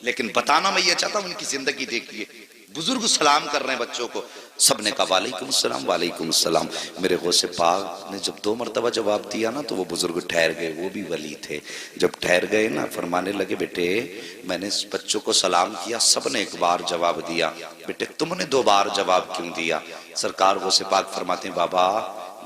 لیکن بتانا میں یہ چاہتا ہوں ان کی زندگی دیکھیے، بزرگ سلام کر رہے ہیں بچوں کو، سب نے کہا وعلیکم السلام وعلیکم السلام۔ میرے غوث پاک نے جب 2 مرتبہ جواب دیا نا تو وہ بزرگ ٹھہر گئے، وہ بھی ولی تھے۔ جب ٹھہر گئے نا فرمانے لگے بیٹے میں نے اس بچوں کو سلام کیا، سب نے 1 بار جواب دیا، بیٹے تم نے 2 بار جواب کیوں دیا؟ سرکار غوث پاک فرماتے ہیں بابا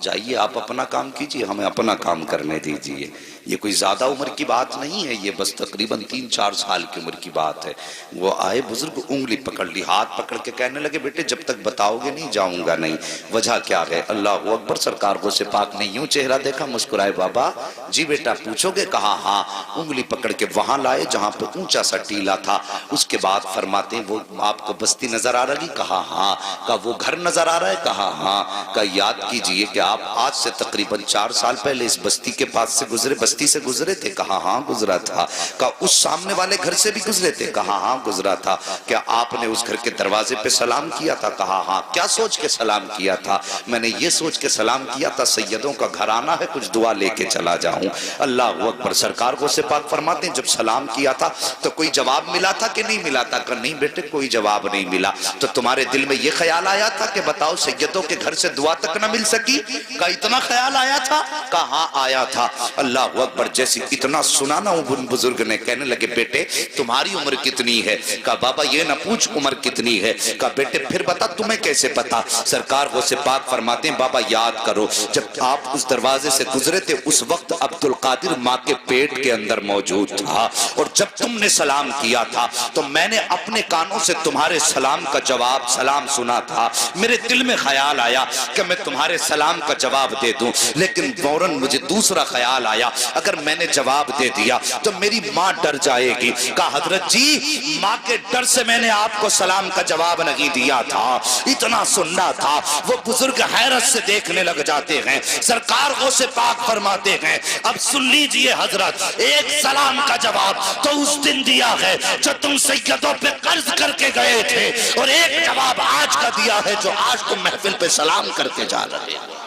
جائیے آپ اپنا کام کیجئے، ہمیں اپنا کام کرنے دیجئے۔ یہ کوئی زیادہ عمر کی بات نہیں ہے، یہ بس تقریباً 3-4 سال کی عمر کی بات ہے۔ وہ آئے بزرگ انگلی پکڑ لی، ہاتھ پکڑ کے کہنے لگے بیٹے جب تک بتاؤ گے نہیں جاؤں گا نہیں۔ وجہ کیا ہے؟ اللہ اکبر۔ سرکار غوث پاک نے یوں چہرہ دیکھا، مسکرائے بابا جی بیٹا پوچھو گے؟ کہا ہاں۔ انگلی پکڑ کے وہاں لائے جہاں پہ اونچا سا ٹیلا تھا، اس کے بعد فرماتے ہیں وہ آپ کو بستی نظر آ رہی؟ کہا ہاں۔ کہا وہ گھر نظر آ رہا ہے؟ کہا ہاں۔ کہا یاد کیجئے کہ آپ آج سے تقریباً 4 سال پہلے اس بستی کے پاس سے گزرے، بستی سے گزرے تھے؟ کہا ہاں گزرا تھا۔ کہا اس سامنے والے گھر سے بھی گزرے تھے؟ کہا ہاں گزرا تھا۔ کیا آپ نے اس گھر کے دروازے پہ سلام کیا تھا؟ کہا ہاں۔ کیا سوچ کے سلام کیا تھا؟ میں نے یہ سوچ کے سلام کیا تھا سیدوں کا گھرانہ ہے، کچھ دعا لے کے چلا جاؤں۔ اللہ اکبر۔ سرکار غوث پاک فرماتے ہیں جب سلام کیا تھا تو کوئی جواب ملا تھا کہ نہیں ملا تھا؟ کہ نہیں بیٹے کوئی جواب نہیں ملا۔ تو تمہارے دل میں یہ خیال آیا تھا کہ بتاؤ سیدوں کے گھر سے دعا تک نہ مل سکی؟ کہا اتنا خیال آیا تھا؟ کہا ہاں آیا تھا۔ اللہ اکبر۔ جیسی اتنا سنا نا ان بزرگ نے کہنے لگے بیٹے تمہاری عمر کتنی ہے؟ کہا بابا یہ نہ پوچھ عمر کتنی ہے۔ کہا بیٹے پھر بتا تمہیں کیسے پتا؟ سرکار غوث پاک فرماتے ہیں بابا یاد کرو جب آپ اس دروازے سے گزرے تھے اس وقت عبدالقادر ماں کے پیٹ کے اندر موجود تھا، اور جب تم نے سلام کیا تھا تو میں نے اپنے کانوں سے تمہارے سلام کا جواب سلام سنا تھا۔ میرے دل میں خیال آیا کہ میں تمہارے سلام کا جواب دے دوں، لیکن فوراً مجھے دوسرا خیال آیا اگر میں نے جواب دے دیا تو میری ماں ڈر جائے گی۔ کہا حضرت جی ماں کے ڈر سے میں نے آپ کو سلام کا جواب نہیں دیا تھا، اتنا سننا تھا۔ وہ بزرگ حیرت سے دیکھنے لگ جاتے ہیں۔ سرکار غوث پاک فرماتے ہیں اب سن لیجئے حضرت، ایک سلام کا جواب تو اس دن دیا ہے جو تم سیدوں پہ قرض کر کے گئے تھے، اور ایک جواب آج کا دیا ہے جو آج تم محفل پہ سلام کرتے جا رہے ہیں۔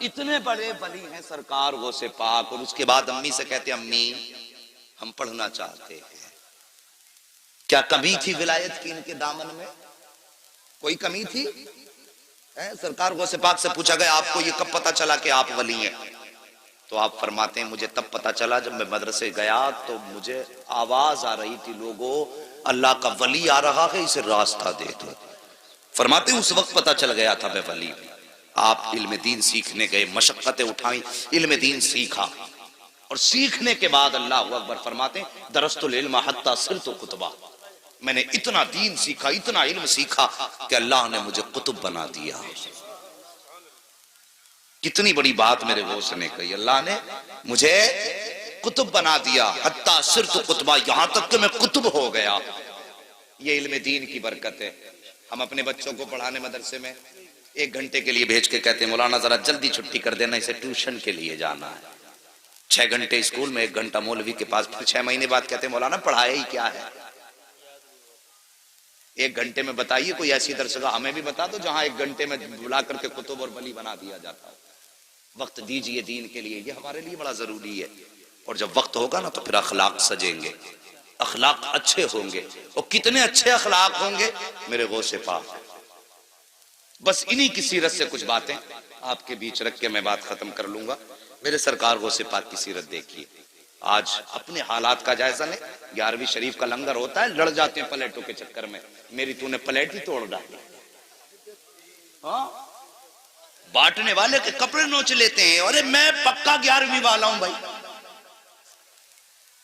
اتنے بڑے ولی ہیں سرکار غوث پاک، اور اس کے بعد امی سے کہتے ہیں امی ہم پڑھنا چاہتے ہیں۔ کیا کمی تھی ولایت کی ان کے دامن میں؟ کوئی کمی تھی؟ سرکار غوث پاک سے پوچھا گیا آپ کو یہ کب پتا چلا کہ آپ ولی ہیں؟ تو آپ فرماتے ہیں مجھے تب پتا چلا جب میں مدرسے گیا تو مجھے آواز آ رہی تھی لوگوں اللہ کا ولی آ رہا ہے اسے راستہ دے دو۔ فرماتے ہیں اس وقت پتا چل گیا تھا میں ولی ہوں۔ آپ علم دین سیکھنے گئے، مشقتیں اٹھائیں، علم دین سیکھا، اور سیکھنے کے بعد اللہ اکبر فرماتے ہیں درست العلم حتی صرت قطبہ، میں نے اتنا دین سیکھا اتنا علم سیکھا کہ اللہ نے مجھے قطب بنا دیا۔ کتنی بڑی بات میرے غوث نے کہی، اللہ نے مجھے قطب بنا دیا، حتی صرت قطبہ، یہاں تک کہ میں قطب ہو گیا۔ یہ علم دین کی برکت ہے۔ ہم اپنے بچوں کو پڑھانے مدرسے میں 1 گھنٹے کے لیے بھیج کے کہتے ہیں مولانا ذرا جلدی چھٹی کر دینا، اسے ٹیوشن کے لیے جانا ہے۔ 6 گھنٹے اسکول میں 1 گھنٹہ مولوی کے پاس، پھر 6 مہینے بعد کہتے ہیں مولانا پڑھایا ہی کیا ہے؟ 1 گھنٹے میں بتائیے کوئی ایسی درسگاہ ہمیں بھی بتا دو جہاں 1 گھنٹے میں بلا کر کے کتب اور ولی بنا دیا جاتا ہے۔ وقت دیجئے دین کے لیے، یہ ہمارے لیے بڑا ضروری ہے۔ اور جب وقت ہوگا نا تو پھر اخلاق سجیں گے، اخلاق اچھے ہوں گے، اور کتنے اچھے اخلاق ہوں گے میرے غوث پاک۔ بس انہی کی سیرت سے کچھ باتیں آپ کے بیچ رکھ کے میں بات ختم کر لوں گا۔ میرے سرکار غوث پاک کی سیرت دیکھیے، آج اپنے حالات کا جائزہ لیں۔ 11ویں شریف کا لنگر ہوتا ہے، لڑ جاتے ہیں پلیٹوں کے چکر میں، میری تو نے پلیٹ ہی توڑ ڈالی۔ ہاں بانٹنے والے کے کپڑے نوچ لیتے ہیں، ارے میں پکا 11ویں والا ہوں بھائی۔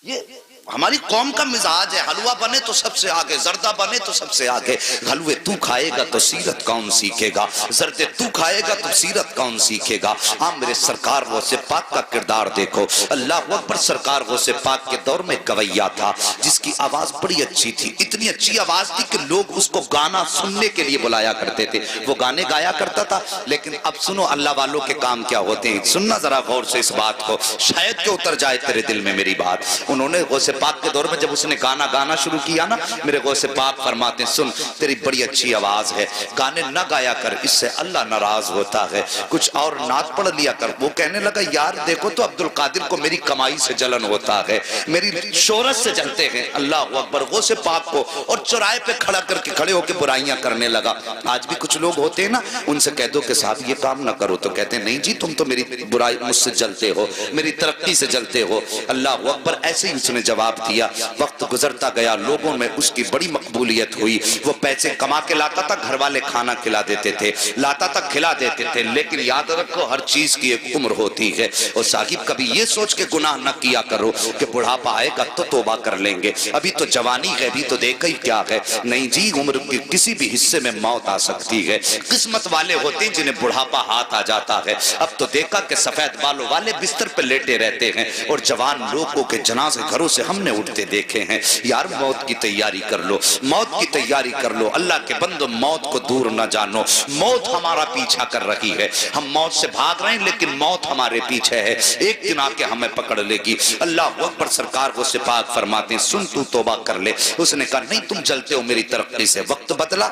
یہ ہماری قوم کا مزاج ہے، حلوہ بنے تو سب سے آگے، زردہ بنے تو سب سے آگے۔ حلوے تو کھائے گا تو سیرت کون سیکھے گا، زردے تو کھائے گا تو سیرت کون سیکھے گا۔ ہاں میرے سرکار غوث پاک کا کردار دیکھو، اللہ اکبر۔ سرکار غوث پاک کے دور میں گویا تھا جس کی آواز بڑی اچھی تھی، اتنی اچھی آواز تھی کہ لوگ اس کو گانا سننے کے لیے بلایا کرتے تھے، وہ گانے گایا کرتا تھا۔ لیکن اب سنو اللہ والوں کے کام کیا ہوتے ہیں، سننا ذرا غور سے اس بات کو، شاید کہ اتر جائے تیرے دل میں میری بات۔ انہوں نے غوث پاک کے دور میں جب اس نے گانا شروع کیا نا، میرے غوث پاک فرماتے ہیں سن تیری بڑی اچھی آواز ہے، گانے نہ گایا کر، اس سے اللہ ناراض ہوتا ہے، کچھ اور نعت پڑھ لیا کر۔ وہ کہنے لگا یار دیکھو تو عبدالقادر کو میری کمائی سے جلن ہوتا ہے، میری شہرت سے جلتے ہیں۔ اللہ اکبر، غوث پاک کو اور چوراہے پہ کھڑے ہو کے برائیاں کرنے لگا۔ آج بھی کچھ لوگ ہوتے ہیں نا، ان سے کہہ دو کہ صاحب یہ کام نہ کرو تو کہتے ہیں نہیں جی تم تو میری برائی مجھ سے جلتے ہو، میری ترقی سے جلتے ہو۔ اللہ اکبر، ایسے ہی اس نے جواب دیا۔ وقت گزرتا گیا، لوگوں میں اس کی بڑی مقبولیت ہوئی، وہ پیسے کما کے لاتا تھا، گھر والے کھانا کھلا دیتے تھے، لاتا تھا کھلا دیتے تھے، لیکن یاد رکھو ہر چیز کی ایک عمر ہوتی ہے۔ اور صاحب کبھی یہ سوچ کے گناہ نہ کیا کرو کہ بڑھاپا آئے گا تو توبہ کر لیں گے، ابھی تو جوانی ہے، ابھی تو دیکھا ہی کیا ہے۔ نہیں جی، عمر کی کسی بھی حصے میں موت آ سکتی ہے۔ قسمت والے ہوتے ہیں جنہیں بڑھاپا ہاتھ آ جاتا ہے۔ اب تو دیکھا کہ سفید بالوں والے بستر پہ لیٹے رہتے ہیں اور جوان لوگوں کے جنازے گھروں سے ہم نے اٹھتے دیکھے ہیں۔ یار موت کی تیاری کر لو، موت کی تیاری کر لو، اللہ کے بندو موت کو دور نہ جانو۔ موت ہمارا پیچھا کر رہی ہے، ہم موت سے بھاگ رہے ہیں لیکن موت ہمارے پیچھے ہے، ایک دن آ کے ہمیں پکڑ لے گی۔ اللہ اکبر، سرکار کو پاک فرماتے ہیں سن تو توبہ کر لے۔ اس نے کہا نہیں تم جلتے ہو میری ترقی سے۔ وقت بدلا،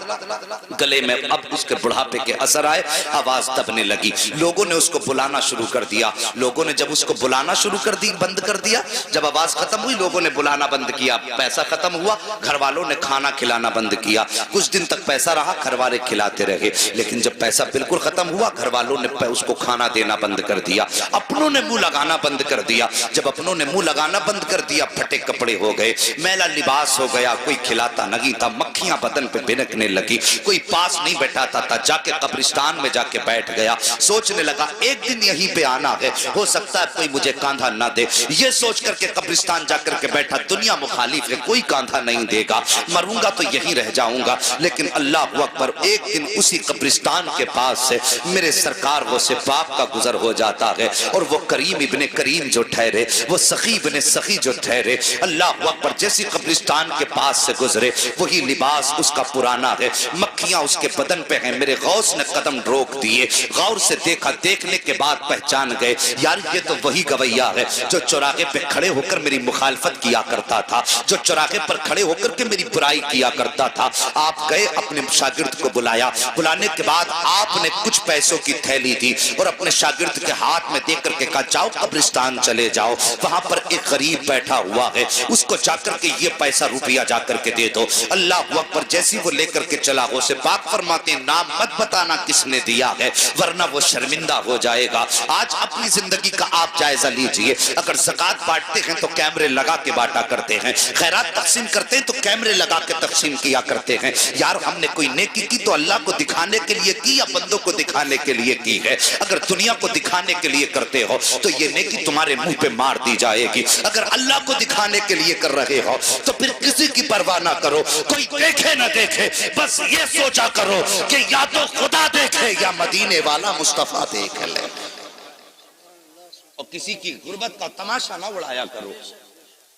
گلے میں اب اس کے بڑھاپے کے اثر آئے، آواز دبنے لگی، لوگوں نے اس کو بلانا شروع کر دیا۔ لوگوں نے جب اس کو بلانا شروع بند کر دیا، جب آواز ختم ہوئی لوگوں نے بلانا بند کیا، پیسہ ختم ہوا، گھر والوں نے کھانا کھلانا بند کیا۔ کچھ دن تک پیسہ رہا، گھر والے کھلاتے رہے، لیکن جب پیسہ بالکل ختم ہوا گھر والوں نے اس کو کھانا دینا بند کر دیا، اپنوں نے منہ لگانا بند کر دیا۔ جب اپنوں نے منہ لگانا بند کر دیا، پھٹے کپڑے ہو گئے، میلا لباس ہو گیا، کوئی کھلاتا نہیں تھا، مکھیاں بدن پہ بھنکنے لگی، کوئی پاس نہیں بیٹھاتا تھا، جا کے قبرستان میں جا کے بیٹھ گیا، سوچنے لگا ایک دن یہیں پہ آنا ہے، ہو سکتا ہے کوئی مجھے کاندھا نہ دے۔ یہ سوچ کر کے قبرستان جا کر کے بیٹھا، دنیا مخالف ہے، کوئی کاندھا نہیں دے گا، مروں گا تو یہیں رہ جاؤں گا۔ لیکن اللہ اکبر، ایک دن اسی قبرستان کے پاس سے میرے سرکار غوث پاک کا گزر ہو جاتا ہے، اور وہ کریم ابن کریم جو ٹھہرے، وہ سخی ابن سخی جو ٹھہرے، اللہ اکبر، جیسی قبرستان کے پاس سے گزرے وہی لباس اس کا پرانا ہے، مکھیاں اس کے بدن پہ ہیں۔ میرے غوث نے قدم روک دیے، غور سے دیکھا، دیکھنے کے بعد پہچان گئے، یار یہ تو وہی گویا ہے جو چوراہے پہ کھڑے ہو کر میری مخالفت کیا کرتا تھا، جو چوراہے پر کھڑے ہو کر کے میری برائی کیا کرتا تھا۔ آپ گئے، اپنے شاگرد کو بلایا، بلانے کے بعد آپ نے کچھ پیسوں کی تھیلی دی اور اپنے شاگرد کے ہاتھ میں دے کر کے کہا جاؤ قبرستان چلے جاؤ، وہاں پر ایک غریب بیٹھا ہوا ہے، اس کو جا کر کے یہ پیسہ روپیہ جا کر کے دے دو۔ اللہ اکبر، جیسی وہ لے کر کے چلا، غوث پاک فرماتے ہیں نام مت بتانا کس نے دیا ہے ورنہ وہ شرمندہ ہو جائے گا۔ آج اپنی زندگی کا آپ جائزہ لیجئے، اگر زکوٰۃ بانٹتے ہیں تو کیمرے لگا کے بانٹا کرتے ہیں، خیرات تقسیم کرتے ہیں تو کیمرے لگا کے تقسیم کیا کرتے ہیں۔ یار ہم نے کوئی نیکی کی تو اللہ کو دکھانے کے لیے کی یا بندوں کو دکھانے کے لیے کی ہے؟ اگر دنیا کو دکھانے کے لیے کرتے ہو تو یہ نیکی تمہارے منہ پہ مار دی جائے گی، اگر اللہ کو دکھانے کے لیے کر رہے ہو تو پھر کسی کی پرواہ نہ کرو، کوئی دیکھے نہ دیکھے، بس یہ سوچا کرو کہ یا تو خدا دیکھے یا مدینے والا مصطفیٰ دیکھ لے، اور کسی کی غربت کا تماشا نہ اڑایا کرو۔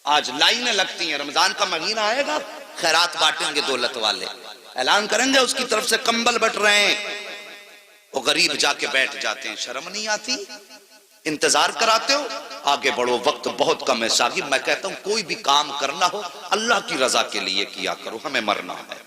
آج لائنیں لگتی ہیں، رمضان کا مہینہ آئے گا، خیرات بانٹیں گے دولت والے، اعلان کریں گے اس کی طرف سے کمبل بٹ رہے ہیں، وہ غریب جا کے بیٹھ جاتے ہیں، شرم نہیں آتی؟ انتظار کراتے ہو، آگے بڑھو، وقت بہت کم ہے۔ صاحب میں کہتا ہوں کوئی بھی کام کرنا ہو اللہ کی رضا کے لیے کیا کرو، ہمیں مرنا ہے،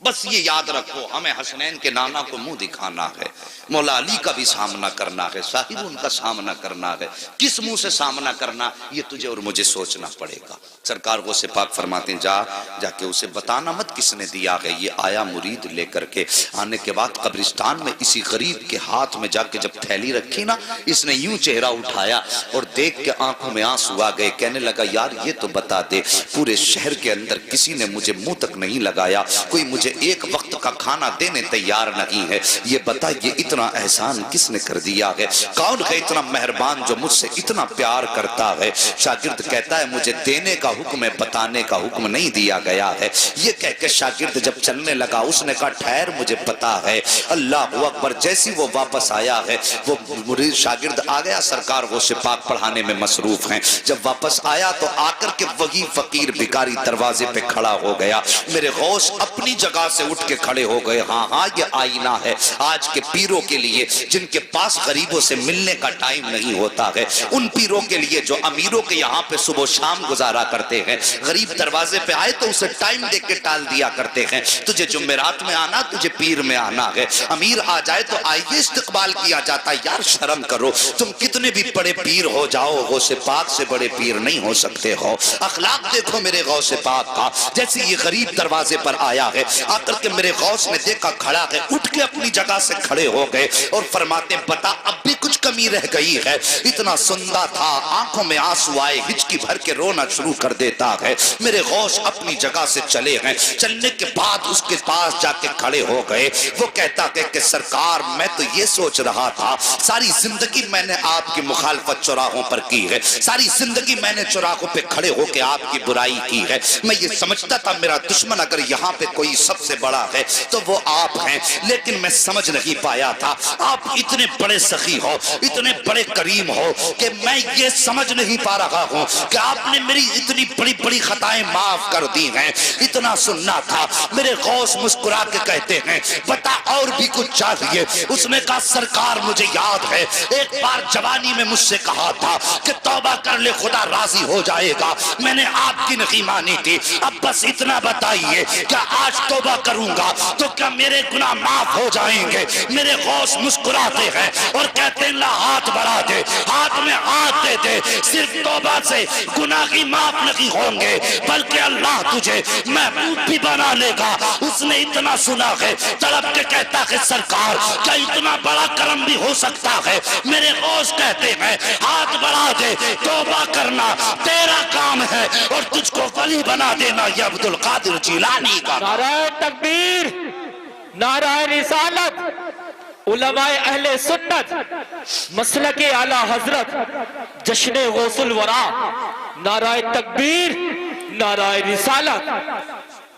بس یہ یاد رکھو، ہمیں حسنین کے نانا کو منہ دکھانا ہے، مولا علی کا بھی سامنا کرنا ہے، صاحب ان کا سامنا کرنا ہے، کس منہ سے سامنا کرنا یہ تجھے اور مجھے سوچنا پڑے گا۔ سرکار غوث پاک فرماتے ہیں جا کے اسے بتانا مت کس نے دیا ہے۔ یہ آیا مرید لے کر کے، آنے کے بعد قبرستان میں اسی غریب کے ہاتھ میں جا کے جب تھیلی رکھی نا، اس نے یوں چہرہ اٹھایا اور دیکھ کے آنکھوں میں آنسو آ گئے، کہنے لگا یار یہ تو بتا دے، پورے شہر کے اندر کسی نے مجھے منہ تک نہیں لگایا، کوئی مجھے ایک وقت کا کھانا دینے تیار نہیں ہے، یہ بتا یہ اتنا احسان کس نے کر دیا ہے؟ کون ہے اتنا مہربان جو مجھ سے اتنا پیار کرتا ہے؟ شاگرد کہتا ہے مجھے دینے کا حکم ہے، بتانے کا حکم نہیں دیا گیا ہے۔ یہ کہہ کے شاگرد جب چلنے لگا اس نے کہا ٹھہر مجھے پتا ہے۔ اللہ اکبر، جیسی وہ واپس آیا ہے وہ مرید شاگرد آ گیا، سرکار غوث پاک پڑھانے میں مصروف ہیں۔ جب واپس آیا تو آ کر کے وہی فقیر بھکاری دروازے پہ کھڑا ہو گیا۔ میرے غوث اپنی جگہ سے اٹھ کے کھڑے ہو گئے۔ ہاں ہاں یہ آئینہ ہے آج کے پیروں کے لیے جن کے پاس غریبوں سے ملنے کا ٹائم نہیں ہوتا ہے، ان پیروں کے لیے جو امیروں کے یہاں پہ صبح و شام گزارا کرتے ہیں، غریب دروازے پہ آئے تو اسے ٹائم دے کے ٹال دیا کرتے ہیں، تجھے جمعرات میں آنا، تجھے پیر میں آنا ہے۔ امیر آ جائے تو آئیے استقبال کیا جاتا ہے۔ یار شرم کرو، تم کتنے بھی بڑے پیر ہو جاؤ غوث پاک سے بڑے پیر نہیں ہو سکتے ہو۔ اخلاق دیکھو میرے غوث پاک کا، جیسے یہ غریب دروازے پر آیا ہے، آ کر کے میرے غوث نے دیکھا کھڑا ہے، اٹھ کے اپنی جگہ سے کھڑے ہو گئے اور فرماتے بتا اب بھی کچھ کمی رہ گئی ہے؟ اتنا سندا تھا، آنکھوں میں آنسو آئے، ہچکی بھر کے رونا شروع کر دیتا ہے۔ میرے غوث اپنی جگہ سے چلے ہیں، چلنے کے بعد اس کے پاس جا کے کھڑے ہو گئے۔ وہ کہتا ہے کہ سرکار میں تو یہ سوچ رہا تھا ساری زندگی میں نے آپ کی مخالفت چوراہوں پر کی ہے، ساری زندگی میں نے چوراہوں پہ کھڑے ہو کے آپ کی برائی کی ہے، میں یہ سمجھتا تھا میرا دشمن اگر یہاں پہ کوئی سب سے بڑا ہے تو وہ آپ ہیں، لیکن میں سمجھ نہیں پایا تھا آپ اتنے بڑے سخی ہو، اتنے بڑے کریم ہو کہ میں یہ سمجھ نہیں پا رہا ہوں کہ آپ نے میری اتنی بڑی بڑی خطائیں معاف کر دی ہیں۔ اتنا سننا تھا۔ میرے غوث مسکرا کے کہتے ہیں بتا اور بھی کچھ چاہیے؟ اس نے کہا سرکار مجھے یاد ہے ایک بار جوانی میں مجھ سے کہا تھا کہ توبہ کر لے خدا راضی ہو جائے گا، میں نے آپ کی نہیں مانی تھی، اب بس اتنا بتائیے کیا آج توبہ کروں گا تو کیا میرے گناہ معاف ہو جائیں گے؟ میرے غوث مسکراتے ہیں اور کہتے ہیں لا ہاتھ بڑھا دے، ہاتھ میں ہاتھ دے دے، صرف توبہ سے گناہ کی معاف نہیں ہوں گے بلکہ اللہ تجھے محبوب بھی بنا لے گا۔ اس نے اتنا سنا ہے، تڑپ کے کہتا ہے سرکار کیا اتنا بڑا کرم بھی ہو سکتا ہے؟ میرے غوث کہتے ہیں ہاتھ بڑھا دے، توبہ کرنا تیرا کام ہے اور تجھ کو ولی بنا دینا یہ عبد القادر جیلانی کا۔ نعرہ تکبیر، نعرہ رسالت، علماء اہل سنت، مسلک اعلی حضرت، جشن غوث الورا، نعرہ تکبیر، نعرہ رسالت۔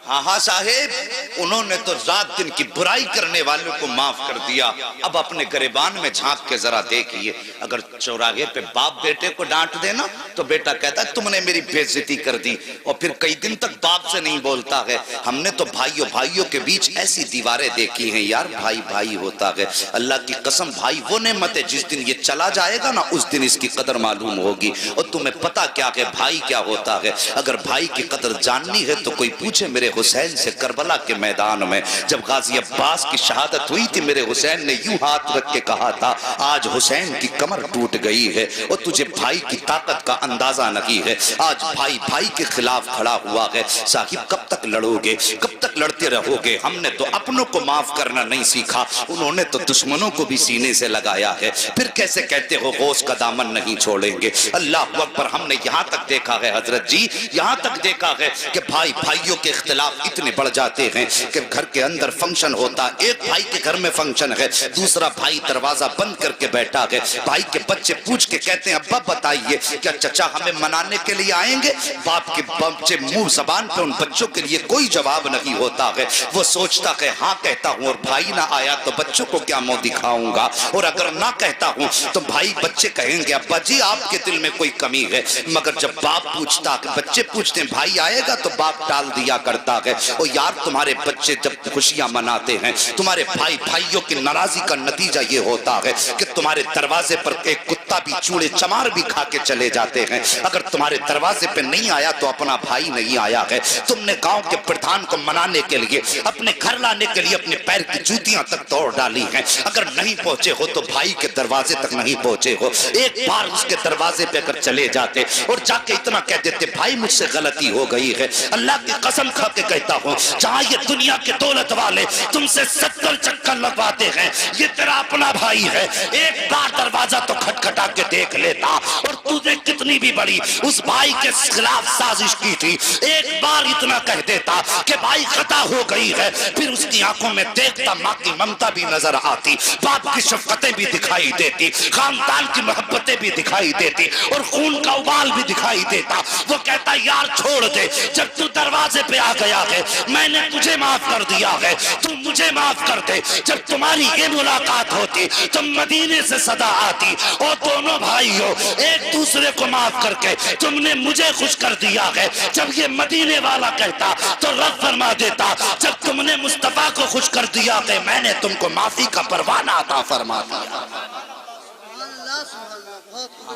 ہاں ہاں صاحب، انہوں نے تو رات دن کی برائی کرنے والوں کو معاف کر دیا، اب اپنے گریبان میں جھانک کے ذرا دیکھیے، اگر چوراہے پہ باپ بیٹے کو ڈانٹ دینا تو بیٹا کہتا ہے تم نے میری بے عزتی کر دی، اور پھر کئی دن تک باپ سے نہیں بولتا ہے۔ ہم نے تو بھائیوں کے بیچ ایسی دیواریں دیکھی ہیں یار، بھائی بھائی ہوتا ہے، اللہ کی قسم بھائی وہ نعمت ہے جس دن یہ چلا جائے گا نا اس دن اس کی قدر معلوم ہوگی۔ اور تمہیں پتا کیا ہے بھائی کیا ہوتا ہے؟ اگر بھائی کی قدر جاننی ہے تو کوئی پوچھے میرے حسین سے کربلا کے میدان میں جب غازی عباس کی شہادت ہوئی تھی، میرے حسین نے یوں ہاتھ رکھ کے کہا تھا آج حسین کی کمر ٹوٹ گئی ہے اور تجھے بھائی کی طاقت کا اندازہ نہیں ہے۔ آج بھائی بھائی کے خلاف کھڑا ہوا ہے۔ صاحب کب تک لڑو گے، کب تک لڑتے رہو گے؟ ہم نے تو اپنوں کو معاف کرنا نہیں سیکھا، انہوں نے تو دشمنوں کو بھی سینے سے لگایا ہے، پھر کیسے کہتے ہو غوث کا دامن نہیں چھوڑیں گے؟ اللہ اکبر۔ ہم نے یہاں تک دیکھا ہے حضرت جی، یہاں تک دیکھا ہے کہ بھائی بھائیوں کے اختلاف اتنے بڑھ جاتے ہیں کہ گھر کے اندر فنکشن ہوتا، ایک بھائی کے گھر میں فنکشن ہے، دوسرا بھائی دروازہ بند کر کے بیٹھا ہے، بھائی کے بچے پوچھ کے کہتے ہیں ابا بتائیے کیا چچا ہمیں منانے کے لیے آئیں گے؟ باپ کے بچے منہ زبان پہ ان بچوں کے لیے کوئی جواب نہیں ہوتا ہے، وہ سوچتا ہے ہاں کہتا ہوں اور بھائی نہ آیا تو بچوں کو کیا منہ دکھاؤں گا، اور اگر نہ کہتا ہوں تو بھائی بچے کہیں گے ابا جی آپ کے دل میں کوئی کمی ہے، مگر جب باپ پوچھتا کہ بچے پوچھتے ہیں بھائی آئے گا تو باپ ٹال دیا کرتا ہے۔ اور یار تمہارے بچے جب خوشیاں مناتے ہیں، تمہارے بھائی بھائیوں کی ناراضی کا نتیجہ یہ ہوتا ہے کہ تمہارے دروازے پر ایک کتا بھی چوڑے چمار بھی کھا کے چلے جاتے ہیں، اگر تمہارے دروازے پہ نہیں آیا تو اپنا بھائی نہیں آیا ہے۔ تم نے گاؤں کے پردھان کو منانے کے لیے اپنے گھر لانے کے لیے اپنے پیر کی جوتیاں تک توڑ ڈالی ہیں، اگر نہیں پہنچے ہو تو بھائی کے دروازے تک نہیں پہنچے ہو، ایک بار اس کے دروازے پہ اگر چلے جاتے اور جا کے اتنا کہہ دیتے بھائی مجھ سے غلطی ہو گئی ہے، اللہ کی قسم کھا کے کہتا ہوں جہاں یہ دنیا کے دولت والے تم سے 70 چکر لگواتے ہیں، یہ تیرا اپنا بھائی ہے، ایک بار دروازہ تو کھٹکھٹا کے دیکھ لیتا، اور تو نے کتنی بھی بڑی اس بھائی کے خلاف سازش کی تھی، ایک بار اتنا کہہ دیتا کہ بھائی خطا ہو گئی ہے، پھر اس کی آنکھوں میں دیکھتا ماں کی ممتا بھی نظر آتی، باپ کی شفقتیں بھی دکھائی دیتی، خاندان کی محبتیں بھی دکھائی دیتی، اور خون کا ابال بھی دکھائی دیتا۔ وہ کہتا یار چھوڑ دے، جب تو دروازے پہ آ گیا ہے میں نے تجھے معاف کر دیا ہے، تم مجھے معاف کر دے۔ جب تمہاری یہ ملاقات ہوتی تم مدینے سے صدا آتی، اور دونوں بھائیوں ایک دوسرے کو معاف کر کے تم نے مجھے خوش کر دیا ہے۔ جب یہ مدینے والا کہتا تو رب فرما دیتا جب تم نے مصطفیٰ کو خوش کر دیا کہ میں نے تم کو معافی کا پروانہ عطا فرما دیا۔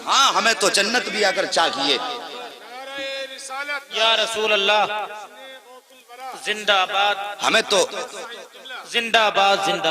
ہاں ہمیں تو جنت بھی اگر چاہیے۔ یا رسول اللہ زندہ باد، ہمیں تو زندہ باد، زندہ